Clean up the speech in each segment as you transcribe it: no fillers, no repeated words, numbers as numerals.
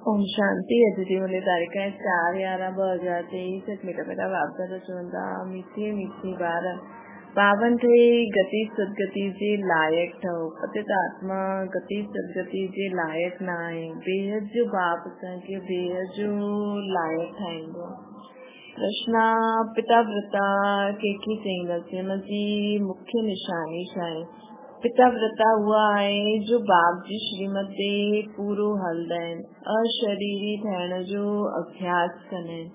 ओम शांति। अॼु जी मुंहिंजी तारीख़ आहे 4/11/2023। मिटा वापदा चवंदा मीठी मीठी ॿार पावन थे गति सदगति जे लायक ठहो। पतित आत्मा गति सदगति जे लायक न आहे। बेहद जो बाप असांखे बेहद जो लायक ठाहींदो। कृष्णा पिता व्रता कंहिंखे चईंदासीं, हुनजी मुख्य निशानी छा आहे? पिता व्रता हुआ आहे जो बाप जी श्रीमत ते पूरो हलंदा आहिनि, अशरीरी ठहण जो अभ्यास कंदा आहिनि,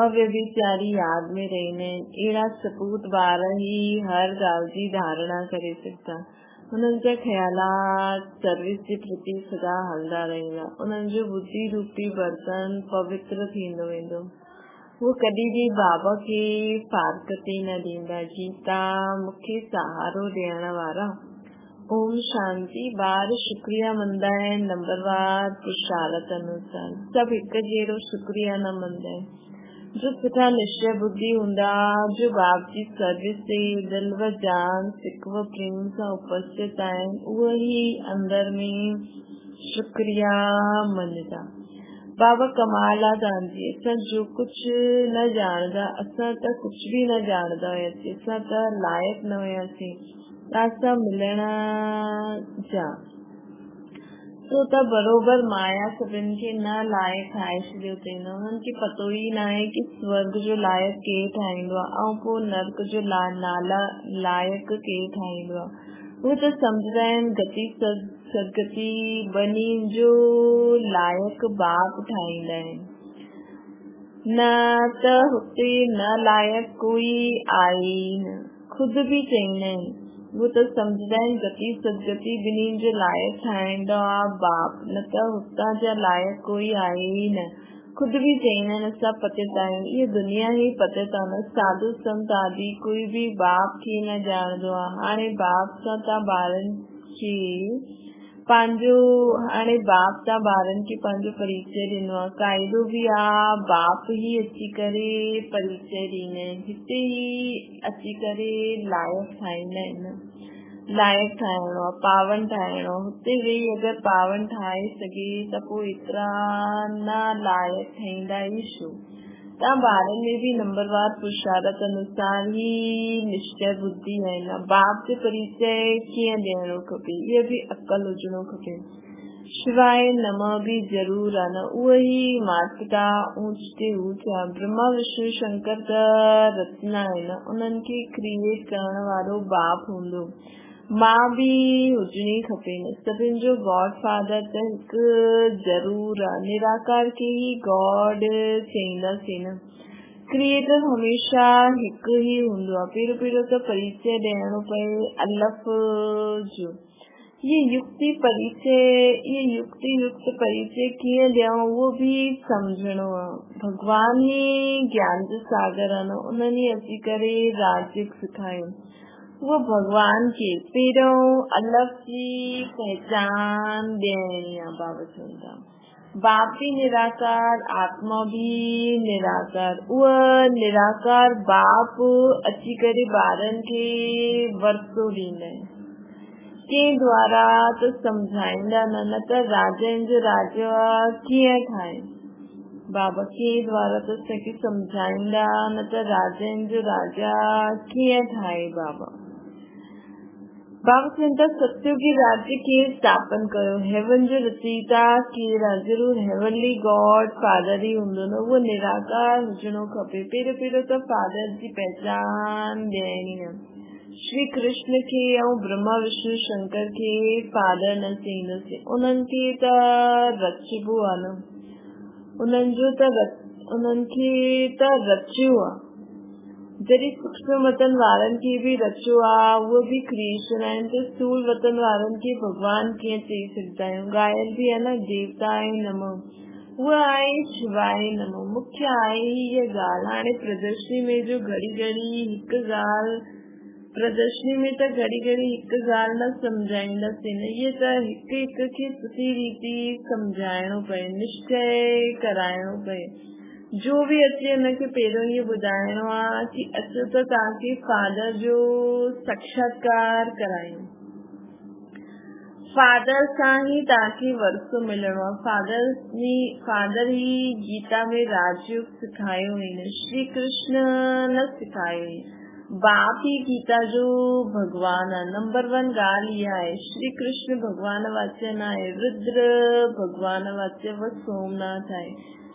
अव्यभिचारी याद में रहंदा आहिनि। अहिड़ा सपूत ॿार ई हर ॻाल्हि जी धारणा करे सघंदा। उन्हनि जा ख़्यालात सर्विस जे प्रति सदा हलंदा रहंदा। उन्हनि जो बुद्धि रूपी बर्तन पवित्र थींदो वेंदो। वो कॾहिं बि बाबा खे फारकती न ॾींदा। गीता मूंखे सहारो ॾियण वारा। ओम शांति। ॿार शुक्रिया मंदा आहिनि नंबरवार पुरुषार्थ अनुसार। सभु हिकु जहिड़ो शुक्रिया न मंदा आहिनि। जो सुठा निश्चय बुद्धि हूंदा, जो बाप जी सर्विस ते दिल व जान सिक व प्रेम सां उपस्थित आहिनि, उहे ई अंदर में शुक्रिया मञदा। बाबा कमाल आहे तव्हांजी। असां जो कुझु न ॼाणदा, असां त कुझु बि न ॼाणदा हुयासीं, असां त लाइक़ न हुयासीं तव्हां मिलण जा। तो त बरोबर माया सभिनि खे न लाइक़ ठाहे छॾियो अथई। उन्हनि खे पतो ई न आहे कि स्वर्ग जो लाइक़ केरु ठाहींदो आहे ऐं पोइ नर्क जो लाइक़ केरु ठाहींदो आहे। उहे त सम्झंदा आहिनि गति सदगति बनी जो लाइक़ बाप ठाहींदा आहिनि, न त हुते न लाइक़ कोई आहे ई न। खुद बि चईंदा आहिनि, वो त सम्झंदा आहिनि गति सदगति ॿिन्ही जो लाइक़ ठाहींदो आहे बाप, न त हुतां जा लाइक़ कोई आहे ई न। खुद बि चईंदा आहिनि असां पतित आहियूं। इहा दुनिया ई पतित आहे। न साधु संत आदि कोई बि बाप खे न ॼाणंदो आहे। हाणे बाप सां तव्हां ॿारनि खे पंहिंजो परिचय ॾिनो आहे। क़ाइदो बि आहे, बाप ई अची करे परिचय ॾींदा आहिनि। हिते ई अची करे लाइक़ ठाहींदा आहिनि। लाइक़ ठाहिणो आहे, पावन ठाहिणो। हुते वेही अगरि पावन ठाहे सघे त पोइ एतिरा न लाइक़ ठहींदा ई छो? तव्हां ॿारनि में बि नंबरवार पुरुषार्थ अनुसार ई निश्चय बुद्धि आहे न। बाप जो परिचय कीअं ॾियणो खपे, इहो बि अकल हुजणो खपे। शिवाय नमः बि ज़रूर आहे न। उहे ई माता ऊंच ते ऊंच आहे। ब्रह्मा विष्णु शंकर त रचना आहे न। उन्हनि खे क्रिएट करण वारो बाप हूंदो, मां बि हुजणी खपे न। सभिनि जो गॉड फादर त हिकु ज़रूर आहे। निराकार खे ई गॉड चईंदासीं न। क्रिएटर हमेशा हिकु ई हूंदो आहे। पहिरियों त परिचय ॾियणो पए अलफ जो। ये युक्ति युक्त परिचय कीअं ॾियूं उहो बि सम्झणो आहे। भगवान ई ज्ञान जो सागर आहे न। उन्हनि ई अची करे राजयोग सिखायो। वो भगवान खे पहिरियों अलफ जी पहचान ॾियणी आहे। बाबा चवंदा बाप भी निराकार, आत्मा भी निराकार। उहा निराकार बाप अची करे ॿारनि खे वरतो ॾींदा आहिनि। कंहिं द्वारा त सम्झाईंदा न त राजनि जो राजा कीअं ठाहे। बाबा कंहिं द्वारा त असांखे सम्झाईंदा न त राजनि जो राजा कीअं ठाहे। बाबा चवंदा सत्युगी राज्य कीअं स्थापन कयो। हेवन जो रचयिता केरु आहे? ज़रूर हेवनली गॉड फादर ई हूंदो न। उहो निराकार हुजणो खपे। पहिरियों त फादर जी पहचान ॾियणी आहे। श्री कृष्ण खे ऐं ब्रह्मा विष्णु शंकर खे फादर न चईंदासीं। उन्हनि खे त रचबो आहे न। उन्हनि खे त रचियो आहे। जॾहिं सूक्ष्म वतन वारनि खे बि रचियो आहे, उहे बि क्रिएशन आहिनि, त स्थूल वतन वारनि खे भॻवान कीअं चई सघंदा आहियूं? ॻायल बि आहे न, देवताए नमः। उहा आहे शिवाय नमः। मुख्य आहे ई इहा ॻाल्हि। हाणे प्रदर्शनी में जो घड़ी घड़ी हिकु ॻाल्हि न सम्झाईंदासीं न। इहे त हिकु हिकु खे सुठी रीति सम्झाइणो पए, निश्चय कराइणो पए। जो बि अचे हुनखे पहिरियों इहो ॿुधाइणो आहे कि अचो त तव्हांखे फादर जो साक्षात्कार करायूं। फादर सां ही ताकि वरसो मिलणो आहे। फादर ही गीता में राजयोग सिखायो हुई, श्री कृष्ण न सिखायो हुई। बाप ही गीता जो भगवान आहे। नंबर 1 ॻाल्हि इहा आहे, श्री कृष्ण भगवान वाच्य न आहे, रुद्र भगवान वाच्य व सोमनाथ आहे।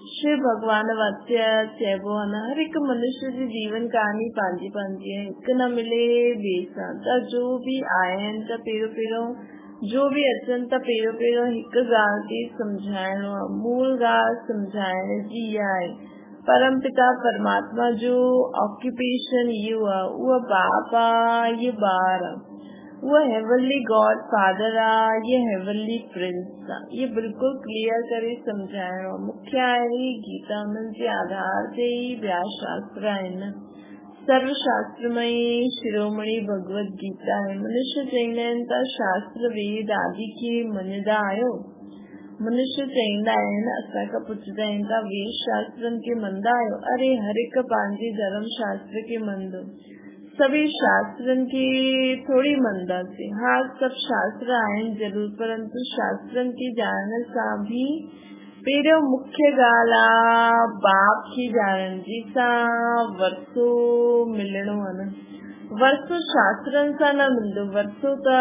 श्री भगवान वाच्य चइबो आहे न, हर हिकु मनुष्य जी जीवन कहानी पंहिंजी पंहिंजी आहे, हिकु न मिले ॿिए सां। त जो बि आया आहिनि त पहिरियों जो बि अचनि त पहिरियों हिकु ॻाल्हि खे सम्झाइणो आहे। मूल ॻाल्हि सम्झाइण जी इहा आहे। परम पिता परमात्मा जो ऑक्यूपेशन इहो आहे, उहो बाप आहे, ये ॿार आहे। उहो हेवनली गॉड फादर आहे, ये हेवनली प्रिंस आहे। ये बिल्कुलु क्लियर करे सम्झाइणो आहे। मुख्य आहे गीता, उन्हनि जे आधार ते ई ॿिया शास्त्र आहिनि। सर्वशास्त्रमयी शिरोमणि भगवत गीता आहे। मनुष्य चईंदा आहिनि त शास्त्र वेद आदि खे मञंदा आहियो। मनुष्य चईंदा आहिनि, असांखां पुछंदा आहिनि त वेद शास्त्रनि खे मञंदा आहियो? अरे हर हिकु पंहिंजे धर्म शास्त्र खे मञंदो, सभी शास्त्रनि खे थोड़ी मञंदासीं। हा, सभु शास्त्र आहिनि ज़रूर, परंतु शास्त्रनि खे ॼाणण सां बि पहिरियों मुख्य ॻाल्हि आहे बाप खे ॼाणण, जंहिंसां वरसो मिलणो आहे न। वरसो शास्त्रनि सां न मिलंदो, वरसो त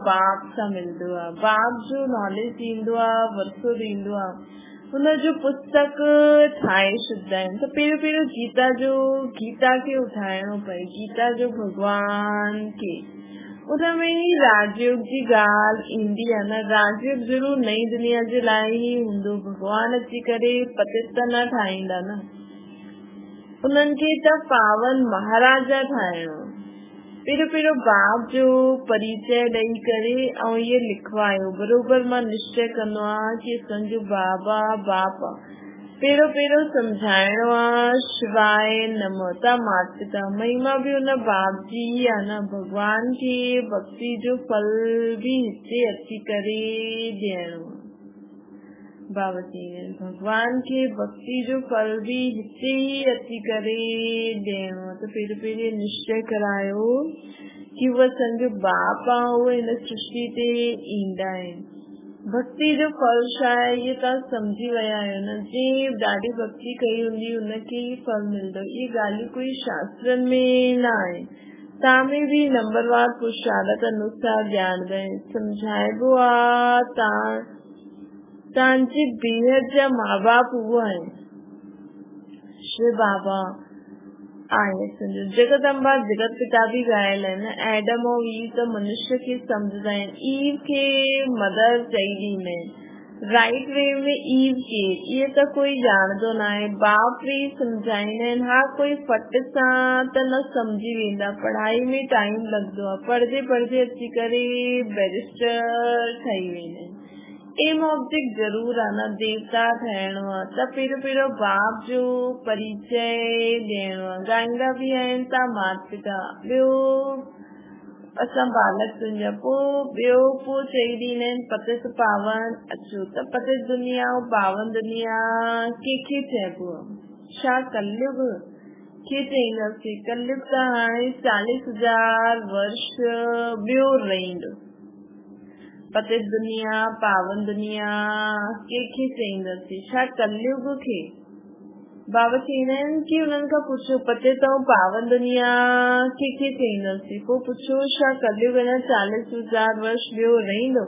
बाप सां मिलंदो आहे। बाप जो नॉलेज ॾींदो आहे, वरसो ॾींदो आहे, हुनजो पुस्तक ठाहे छॾींदा आहिनि। त पहिरियों गीता खे उठाइणो पए, गीता जो भगवान खे, उनमें ई राजयोग जी ॻाल्हि ईंदी आहे न। राजयोग ज़रूर नई दुनिया जे लाइ ई हूंदो, भगवान अची करे पतित त न ठाहींदा न, उन्हनि खे त पावन महाराजा ठाहिणो। पहिरियों बाप जो परिचय ॾेई करे ऐं इहे लिखवायो, बरोबर मां निश्चय कंदो आहियां कि असांजो बाबा बाप आहे। पहिरियों सम्झाइणो आहे शिवाय नमः, त माता पिता महिमा बि हुन बाप जी आहे न। भगवान खे भक्ति जो फल बि हिते अची करे ॾियणो आहे। बाबा चईंदा आहिनि भगवान खे भक्ति जो फल बि हिते ई अची करे ॾियणो आहे। त पहिरियों निश्चय करायो कि उहो असांजो बाप आहे, उहे हिन सृष्टि ते ईंदा आहिनि। भक्ति जो फल छा आहे इहे तव्हां सम्झी विया आहियो न। जंहिं ॾाढी भक्ति कई हूंदी उनखे ई फल मिलंदो। इहे ॻाल्हियूं कोई शास्त्रनि में न आहे। तव्हां में बि नंबरवार पुरुषार्थ अनुसार ॼाणंदा आहिनि। सम्झाइबो आहे तव्हांजे बेहद जा माउ बाप उहो आहिनि, शिव बाबा आहे। जगदम्बा जगत पिता बि ॻायल आहिनि। एडम और ईव त मनुष्य खे सम्झंदा आहिनि, ईव खे मदर चई ॾींदा आहिनि। राइट वे में ईव खे इहे त कोई ॼाणंदो न आहे, बाप बि सम्झाईंदा आहिनि। हा, कोई फट सां त न सम्झी वेंदा, पढ़ाई में टाइम लॻंदो आहे, पढ़दे अची करे बैरिस्टर ठही वेंदा आहिनि। एम ऑब्जेक्ट ज़रूर आहे न, देवता ठहिणो आहे। त पहिरियों बाप जो परिचय ॾियणो आहे। ॻाईंदा बि आहिनि त माता पिता, ॿियो असां बालक तुंहिंजा, पोइ चई ॾींदा आहिनि पतित पावन अचो। त पतित दुनिया ऐं पावन दुनिया कंहिंखे चइबो आहे? छा कलयुग खे चईंदासीं? कलयुग त हाणे 40,000 वर्ष ॿियो रहंदो। पतित दुनिया पावन दुनिया कंहिंखे चईंदासीं? छा कलयुग खे? बाबा चईंदा आहिनि कि उन्हनि खां पुछो पतित ऐं पावन दुनिया कंहिंखे चईंदासीं? पोइ पुछो छा कलयुग अञा 40,000 वर्ष ॿियो रहंदो?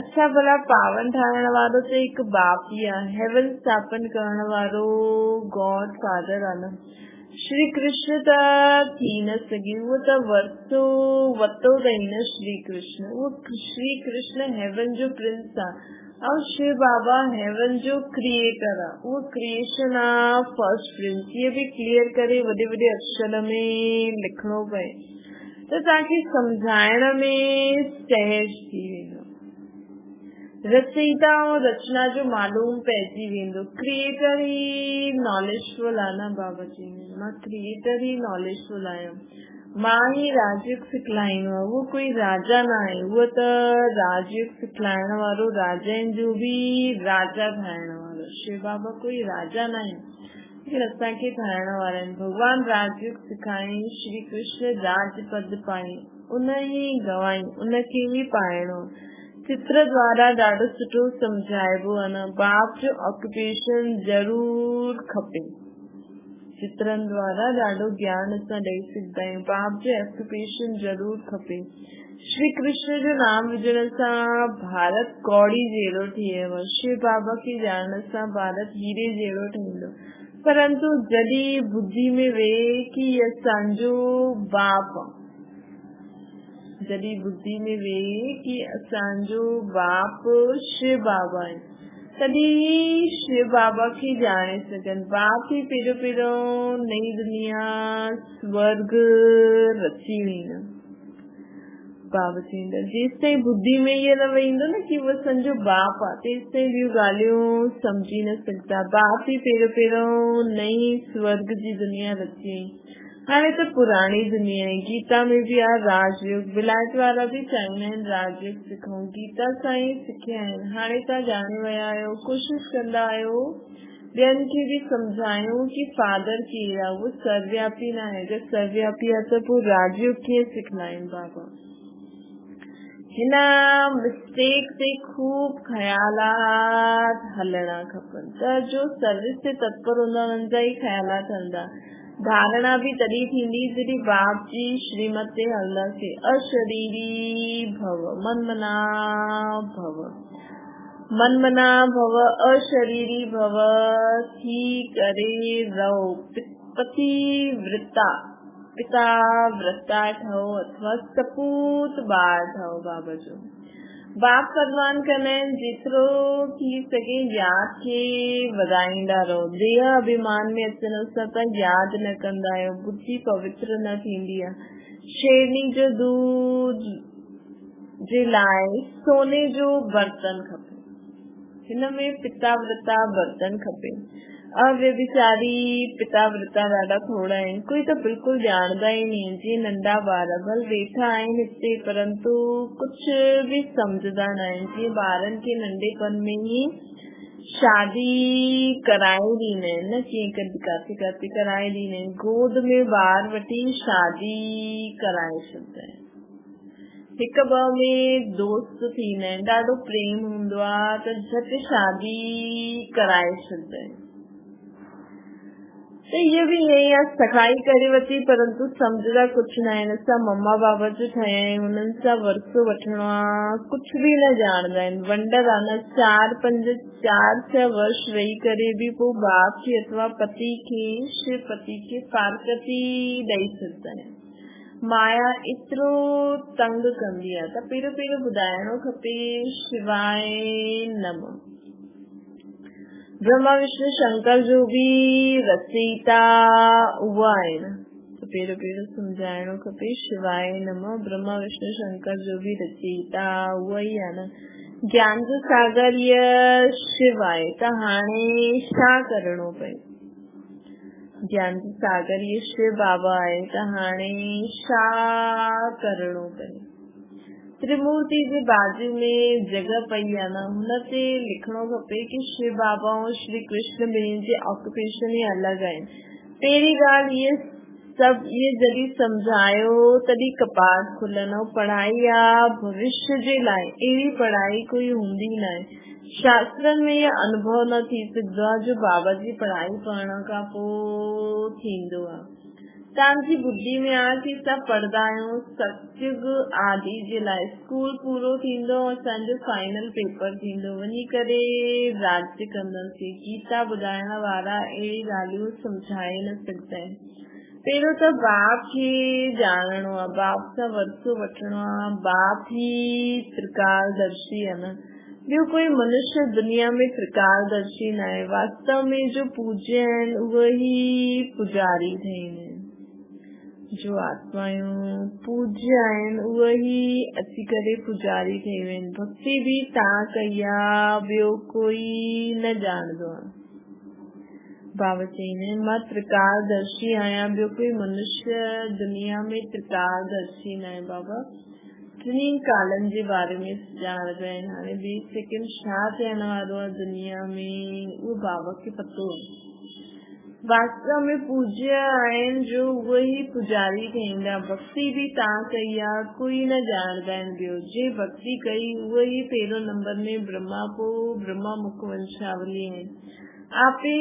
अच्छा भला पावन ठाहिण वारो त हिकु बाप ई आहे, हेवन स्थापन करण वारो गॉड फादर आहे न। श्री कृष्ण त थी न सघे, उहो त वरतो वतो अथई न श्री कृष्ण। उहो श्री कृष्ण हेवन जो प्रिंस आहे ऐं शिव बाबा हेवन जो क्रिएटर आहे। उहो क्रिएशन आहे फर्स्ट प्रिंस। इहे बि क्लियर करे वॾे अक्षर में लिखणो पए त तव्हांखे सम्झाइण में सहज थी वेंदो। रचयिता ऐं रचना जो मालूम पइजी वेंदो। क्रिएटर ई नॉलेजफुल आहे न। बाबा जी मां क्रिएटर ई नॉलेजफुल आहियां, मां ही राजयोग सिखलाईंदो आहे। उहो कोई राजा न आहे, उहो त राजयोग सिखलाइण वारो राजाउनि जो बि राजा ठाहिण वारो। शिव बाबा कोई राजा न आहे, लेकिन असांखे ठाहिण वारा आहिनि। भगवान राजयोग सिखाई, श्री कृष्ण राज पद पाई, उन ई गवाई, उनखे बि पाइणो। चित्र द्वारा ॾाढो सुठो सम्झाइबो आहे न। बाप जो ऑक्यूपेशन ज़रूर खपे। चित्रनि द्वारा ॾाढो ज्ञान असां ॾेई सघंदा आहियूं। बाप जो ऑक्यूपेशन ज़रूर खपे। श्री कृष्ण जो नाम विझण सां भारत कौड़ी जहिड़ो थी वियो। शिव बाबा खे ॼाणण सां भारत हीरे जहिड़ो ठहींदो। परंतु जॾहिं बुद्धि में वेहे कि असांजो बाप, जॾहिं बुद्धि में वेहे कि असांजो बाप शिव बाबा आहे, तॾहिं शिव बाबा खे ॼाणे सघनि। बाप ही पहिरियों नई दुनिया स्वर्ग रची हुई न। बाबा चईंदा जेसिताईं बुद्धि में इहो न वेंदो न कि उहो असांजो बाप आहे, तेसिताईं ॿियूं ॻाल्हियूं सम्झी न सघंदा। बाप ही पहिरियों नई स्वर्ग जी दुनिया रची हुई। हाणे त पुराणी दुनिया आहे। गीता में भी आहे राजयोग। विलायत वारा भी चाहींदा आहिनि राजयोग सिखूं। गीता सां ई सिखिया आहिनि। हाणे तव्हां ॼाणे विया आहियो, कोशिश कंदा आहियो ॿियनि खे भी सम्झायूं कि फादर केरु आहे। उहो सर्वव्यापी न आहे। अगरि सर्वव्यापी आहे त पोइ राजयोग कीअं सिखलाइनि बाबा। हिन मिस्टेक ते खूब ख़यालात हलणा खपनि। त जो सर्विस ते तत्पर हूंदा उन्हनि जा ई ख़यालात हलंदा। धारणा भी तॾहिं थींदी जॾहिं बाप जी श्रीमत ते हलंदासीं। अशरीरी भव, मनमना भव, मनमना भव, अशरीरी भव थी करे रहो। पतिव्रता, पिता व्रता ठहो अथवा सपूत ॿार ठहो। बाबा जो बाप फरमान कंदा आहिनि जेतिरो थी सघे यादि खे वधाईंदा रहो। देह अभिमान में अचण सां तव्हां यादि न कंदा आहियो। बुद्धि पवित्र न थींदी आहे। शेरनी जो दूध जे लाइ सोने जो बर्तन खपे। हिन में पिताव्रता बर्तन खपे। अव्यभिचारी पिताव्रता ॾाढा थोड़ा आहिनि। कोई त बिल्कुलु ॼाणदा ई नहीं। जीअं नंढा ॿार भल वेठा आहिनि हिते परंतु कुझु भी सम्झदा न आहिनि। जीअं ॿारनि खे नंढेपन में ही शादी कराए ॾींदा आहिनि न, कीअं काथे काथे कराए ॾींदा आहिनि। गोद में ॿार वठी शादी कराए छॾींदा आहिनि। हिक ॿ में दोस्त थींदा आहिनि, ॾाढो प्रेम हूंदो आहे त झटि शादी कराए छॾींदा आहिनि। त इहो भी ईअं आहे। सगाई करे वरिती परंतु सम्झदा कुझु न आहिनि। असां मम्मा बाबा जो ठहिया आहियूं। उन्हनि सां वरसो वठिणो आहे, कुझु भी न ॼाणदा आहिनि। वंडर आहे न। 4-5-4-6 वर्ष वेही करे भी पोइ बाप खे अथवा पति खे, शिव पति खे फारकती ॾेई सघंदा आहिनि। माया एतिरो तंग कंदी आहे त पहिरियों ॿुधाइणो खपे शिवाय नमः। ब्रह्मा विष्णु शंकर जो भी रचयिता उहा आहे न। त पहिरियों सम्झाइणो खपे शिवाय नमः। ब्रह्मा विष्णु शंकर जो भी रचयिता उहा ई आहे न। ज्ञान जो सागर शिव आहे त हाणे छा करणो पए। ज्ञान जो सागर शिव बाबा आहे त हाणे छा करणो पए। त्रिमूर्ति जे बाजू में जगह पई आहे न, हुन ते लिखणो खपे कि शिव बाबा ऐं श्री कृष्ण ॿिन्हिनि जे ऑक्यूपेशन ई अलॻि आहिनि। पहिरीं ॻाल्हि इहे जॾहिं सम्झायो तॾहिं कपाट खुलनि। ऐं पढ़ाई आहे भविष्य जे लाइ। अहिड़ी पढ़ाई कोई हूंदी न आहे। शास्त्रनि में इहो अनुभव न थी सघंदो आहे जो बाबा जी पढ़ाई पढ़ण खां पोइ थींदो आहे। तव्हांजी बुद्धि में आहे कि असां पढ़ंदा आहियूं सतयुग आदि जे लाइ। स्कूल पूरो थींदो, असांजो फाइनल पेपर थींदो, वञी करे राज्य कंदासीं। गीता ॿुधाइण वारा अहिड़ी ॻाल्हियूं सम्झाए न सघंदा आहिनि। पहिरियों त बाप खे ॼाणणो आहे, बाप सां वरसो वठिणो आहे। बाप ही त्रिकालदर्शी आहे न। ॿियो कोई मनुष्य दुनिया में त्रिकालदर्शी न आहे। वास्तव में जो पूज्य आहिनि उहे ही पुजारी ठहींदा आहिनि। जो आत्मायूं पूज्य आहिनि उहे ही अची करे पुजारी ठही विया आहिनि। भक्ति भी तव्हां कई आहे, ॿियो कोई न ॼाणंदो आहे। बाबा चईंदा आहिनि मां त्रिकालदर्शी आहियां। ॿियो कोई मनुष्य दुनिया में त्रिकालदर्शी न आहे। बाबा टिनी कालनि जे बारे में ॼाणंदा आहिनि। हाणे ॿी सेकेंड छा थियण वारो आहे दुनिया में उहो बाबा खे पतो आहे। वास्तव में पूज्य आहिनि जो वही पुजारी ठहींदा। भक्ति भी तव्हां कई आहे, कोई न ॼाणदा आहिनि ॿियो। जे भक्ति कई वही पहिरों नंबर में ब्रह्मा, पोइ ब्रह्मा मुख वंशावली आहिनि। आपे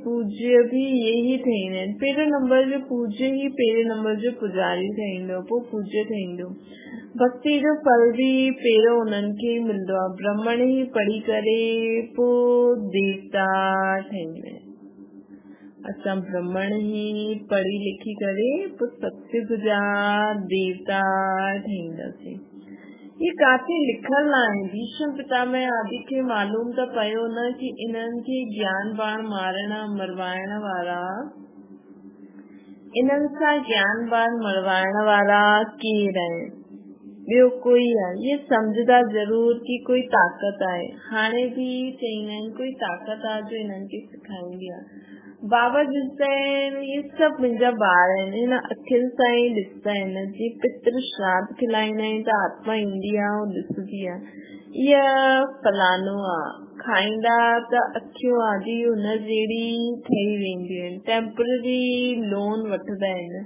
पूज्य भी यही ठहींदा आहिनि। पहिरें नंबर जो पूज्य ही पहिरें नंबर जो पुजारी ठहींदो, पोइ पूज्य ठहींदो। भक्ति जो फल भी पहिरों उन्हनि खे मिलंदो आहे। ब्राह्मण ही पढ़ी करे पोइ देवता ठहींदा आहिनि। असां ब्राह्मण ही पढ़ी लिखी करे पोइ सत्युग जा देवता ठहींदासीं। ये काथे लिखल न आहे। भीष्म पितामह आदि खे मालूम त पियो न कि इन्हनि खे ज्ञान बाण मारण मरवाइण वारा इन्हनि सां ज्ञान बाण मरवाइण वारा केर आहिनि, ॿियो कोई आहे। ये सम्झदा जरूर कि कोई ताक़त आहे। हाणे भी चईंदा आहिनि कोई ताक़त आहे जो इन्हनि खे सेखारींदी आहे। बाबा ॾिसंदा आहिनि ये सभु मुंहिंजा ॿार आहिनि, हिन अखियुनि सां ई ॾिसंदा आहिनि। जी पितृ श्राद्ध खिलाईंदा आहिनि त आत्मा ईंदी आहे ऐं ॾिसंदी आहे इहा फलानो आहे। खाईंदा त अखियूं आदि हुन जहिड़ी ठही वेंदियूं आहिनि। टेम्पररी लोन वठंदा आहिनि।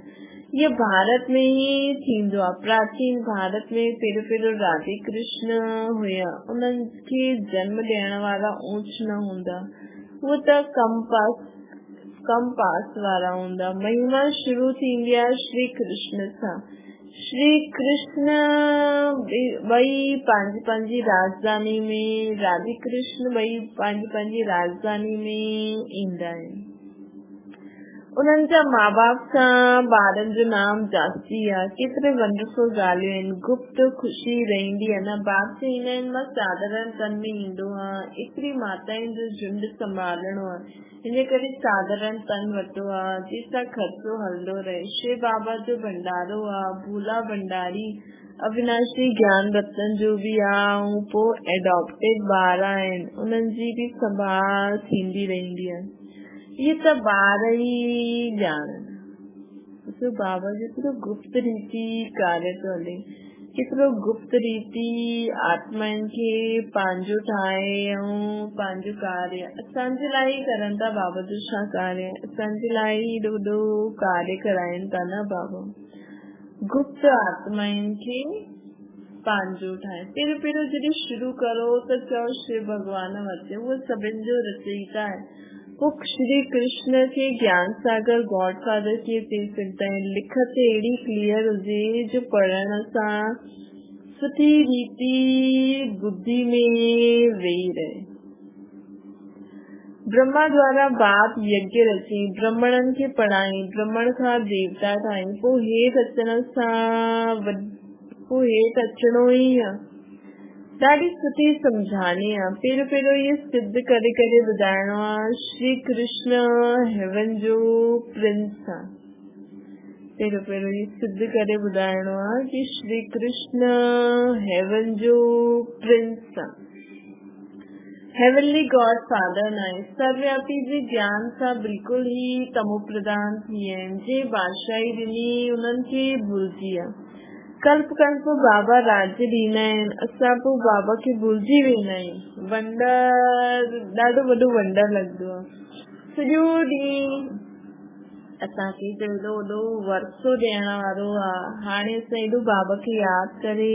ये भारत में ही थींदो आहे। प्राचीन भारत में पहिरियों राधे कृष्ण हुया। उन्हनि खे जन्म ॾियण वारा ऊंच न हूंदा, उहे त कम पास वारा हूंदा। महिमा शुरू थींदी आहे श्री कृष्ण सां। श्री कृष्ण ॿई पंहिंजी राजधानी में, राधे कृष्ण ॿई पंहिंजी राजधानी में ईंदा आहिनि। उन्हनि जा माँ बाप सां ॿारनि जो नाम जास्ती आहे। केतिरे वंडरफुल ॻाल्हियूं आहिनि। गुप्त ख़ुशी रहंदी आहे न। बाप चईंदा आहिनि मां साधारण तन में ईंदो आहे। एतिरी माताउनि जो झुंड संभालणो आहे, हिन करे साधारण तन वरितो आहे जंहिंसां ख़र्चो हलंदो रहे। शिव बाबा जो भंडारो आहे। भूला भंडारी अविनाशी ज्ञान रतन जो भी आहे। ऐं पोइ एडॉप्टेड ॿार आहिनि, उन्हनि जी भी संभाल थींदी रहंदी आहे। ये त ॿार ई ॼाणनि। बाबा जो केतिरो गुप्त रीति कार्य थो हले, केतिरो गुप्त रीति आत्माउनि खे पंहिंजो ठाहे ऐं पंहिंजो कार्य असांजे लाइ करनि था। बाबा जो छा कार्य, असांजे लाइ एॾो वॾो कार्य कराइनि था न बाबा। गुप्त आत्माउनि खे पंहिंजो ठाहे। पहिरियों जॾहिं शुरू करो त चओ शिव भॻवान वरिते, उहो सभिनि जो रचयिता आहे। पोइ श्री कृष्ण खे ज्ञान सागर गॉड फादर कीअं चई सघंदा आहिनि। लिखत अहिड़ी क्लियर हुजे जो पढ़ण सां सुठी रीति बुद्धि में वेही रहे। ब्रह्मा द्वारा बाप यज्ञ रची, ब्राह्मणनि खे पढ़ाई, ब्राह्मण खां देवता ठाही। पोइ हेठि अचणो ई आहे। ॾाढी सुठी सम्झाणी आहे। पहिरियों ये सिद्ध करे ॿुधाइणो आहे श्री कृष्ण हेवन जो प्रिंस आहे। पहिरियों ये सिद्ध करे ॿुधाइणो आहे कि श्री कृष्ण हेवन जो प्रिंस आहे। हेवनली गॉड फादर न आहे। सर्वव्यापी जे ज्ञान सां बिल्कुल ही तमो प्रधान थी विया आहिनि। जे बादशाही ॾिनी उन्हनि खे भुलिजी आहे। कल्प बाबा राज्य ॾींदा आहिनि, असां पोइ बाबा खे भुलिजी वेंदा आहियूं। ॾाढो वॾो वंडर लॻंदो आहे। सॼो ॾींहुं असांखे एॾो वॾो वरसो ॾियण वारो आहे। हाणे असां एॾो बाबा खे यादि करे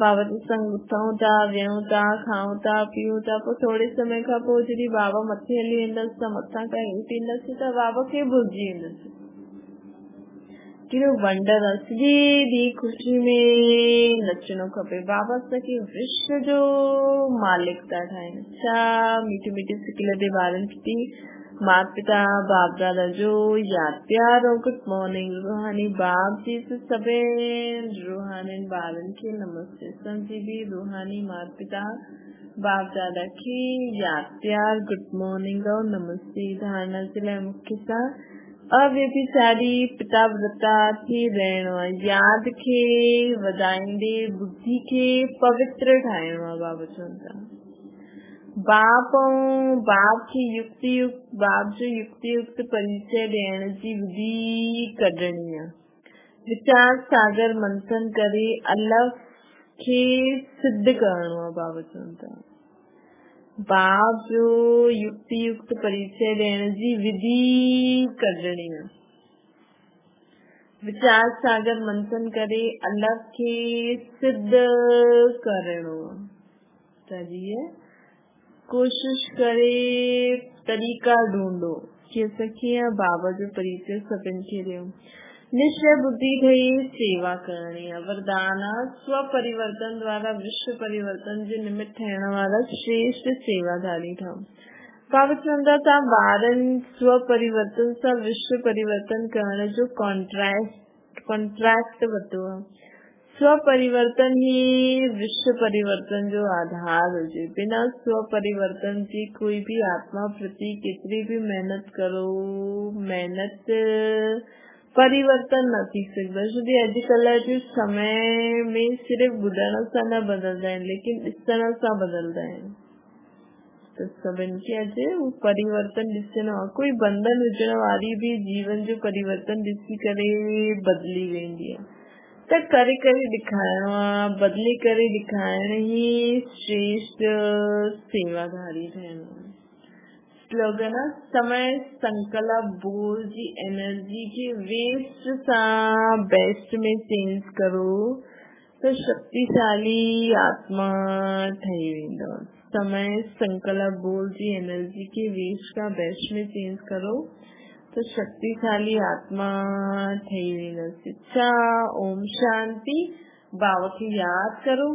बाबा जे संग उथूं था, वेहूं था, खाऊं था, पीऊं था। पोइ थोरे समय खां पोइ जॾहिं बाबा मथे हली वेंदसि त मथां खां हेठि ईंदसि त बाबा खे भुलिजी वेंदसि। कहिड़ो वंडर आहे। सॼे ॾींहुं ख़ुशी में नचणो खपे। बाबा असांखे विश्व जो मालिक था ठाहिनि। छा मीठी मीठी सिकल जे ॿारनि खे माता पिता बाप दादा जो यादि प्यार और गुड मॉर्निंग। रूहानी बाप जी सभिनि रूहानी ॿारनि खे नमस्ते। असांजी भी रूहानी माता पिता बाप दादा खे यादि प्यार गुड मॉर्निंग और नमस्ते। धारणा जे लाइ मुख्य सां अव्यभिचारी पिता व्रता थी रहणो आहे। यादि खे वधाईंदे बुद्धि खे पवित्र ठाहिणो आहे। बाबा चवनि था बाप खे बाप जो युक्त परिचय ॾियण जी विधि कढणी आहे। विचार सागर मंथन करे अलॻ खे सिद्ध करणो आहे। बाबा चवनि था बाप जो युक्ति युक्त परिचय ॾियण जी विधि कढणी है, विचार सागर मंथन करे अलग खे सिद्ध करणो चाहिए, कोशिश करे तरीका ढूंढो कि सखी बाबा जो परिचय सभिनि खे ॾियो। निश्चय बुद्धि ठही सेवा करणी है, वरदान स्व परिवर्तन द्वारा विश्व परिवर्तन जे निमित्त ठहण वाला श्रेष्ठ सेवाधारी ठहो। बाबा चवंदा था ॿारनि स्व परिवर्तन सां विश्व परिवर्तन करण जो कॉन्ट्रैक्ट वरितो आहे। स्व परिवर्तन ही विश्व परिवर्तन जो आधार हुजे। बिना स्व परिवर्तन जी कोई भी आत्मा प्रति केतिरी भी मेहनत करो, मेहनत परिवर्तन न थी सघंदो। छोकी अॼुकल्ह जे समय में सिर्फ़ ॿुधण सां न बदलदा आहिनि, लेकिन ॾिसण सां बदलदा आहिनि। तो सभिनि खे अॼु हू परिवर्तन ॾिसणो आहे। कोई बंधन हुजण वारी भी जीवन जो परिवर्तन ॾिसी करे बदली वेंदी आहे। त करे करे ॾेखारिणो आहे, बदली करे ॾेखारण ही श्रेष्ठ सेवाधारी ठहणो आहे। स्लोगन समय संकल्प बोल जी एनर्जी के वेस्ट सां बेस्ट में चेंज करो तो शक्तिशाली आत्मा ठही वेंदो। समय संकल्प बोल जी एनर्जी के वेस्ट का बेस्ट में चेंज करो तो शक्तिशाली आत्मा ठही वेंदो। शिक्षा ओम शांति। बाबा खे याद करो।